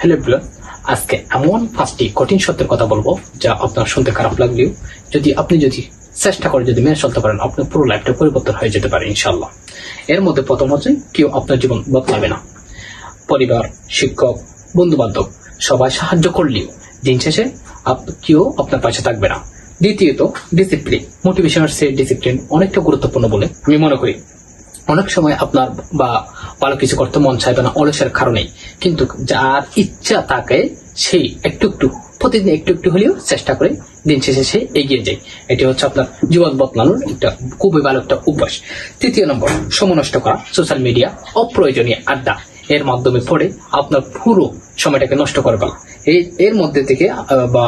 Hello everyone, আজকে এমন 5টি কঠিন সত্যের কথা বলবো যা আপনার শুনতে খারাপ লাগলেও আপনি চেষ্টা করে যদি মেনে চলতে পারেন, আপনার পুরো লাইফটা পরিবর্তন হয়ে যেতে পারে ইনশাআল্লাহ। এর মধ্যে প্রথম হচ্ছে কেউ আপনার জীবন বদলাবে না। পরিবার, শিক্ষক, বন্ধু বান্ধব সবাই সাহায্য করলেও দিন শেষে কেউ আপনার পাশে থাকবে না। দ্বিতীয়ত, ডিসিপ্লিন। মোটিভেশনের চেয়ে ডিসিপ্লিন অনেকটা গুরুত্বপূর্ণ বলে আমি মনে করি। অনেক সময় আপনার বা ভালো কিছু করতে মন চাইবে না অলসের কারণেই, কিন্তু যার ইচ্ছা থাকে সেই একটু একটু প্রতিদিন একটু একটু হলেও চেষ্টা করে দিন শেষে সে এগিয়ে যায়। এটি হচ্ছে আপনার জীবন বদলানোর একটা খুবই ভালো একটা অভ্যাস। তৃতীয় নম্বর, সময় নষ্ট করা। সোশ্যাল মিডিয়া, অপ্রয়োজনীয় আড্ডা এর মাধ্যমে পড়ে আপনার পুরো সময়টাকে নষ্ট করে ফেলা। এর মধ্যে থেকে বা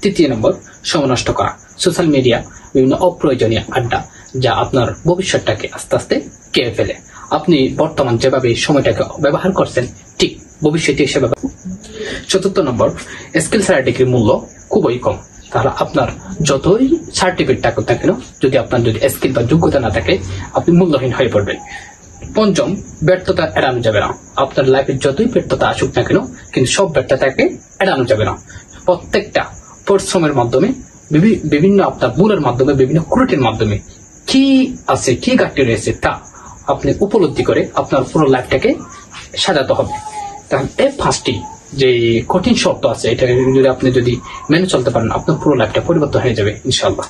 তৃতীয় নম্বর, সময় নষ্ট করা। সোশ্যাল মিডিয়া, বিভিন্ন অপ্রয়োজনীয় আড্ডা যা আপনার ভবিষ্যৎটাকে আস্তে আস্তে কেড়ে ফেলে। আপনি বর্তমান যেভাবে সময়টাকে ব্যবহার করছেন ঠিক ভবিষ্যতে হিসেবে। চতুর্থ নম্বর, স্কিল ছাড়া ডিগ্রির মূল্য খুবই কম। তাহলে আপনার যতই সার্টিফিকেট থাকুক না কেন, যদি আপনার স্কিল বা যোগ্যতা না থাকে, আপনি মূল্যহীন হয়ে পড়বেন। পঞ্চম, ব্যর্থতা এড়ানো যাবে না। আপনার লাইফে যতই ব্যর্থতা আসুক না কেন, কিন্তু সব ব্যর্থতাকে এড়ানো যাবে না। প্রত্যেকটা পরিশ্রমের মাধ্যমে, বিভিন্ন আপনার ভুলের মাধ্যমে, বিভিন্ন ত্রুটির মাধ্যমে কি আছে, কি ঘাটতি রয়েছে তা আপনি উপলব্ধি করে আপনার পুরো লাইফটাকে সাজাতে হবে। তাহলে এই 5টি যে কঠিন শর্ত আছে, এটা আপনি যদি মেনে চলতে পারেন, আপনার পুরো লাইফটা পরিবর্তন হয়ে যাবে ইনশাআল্লাহ।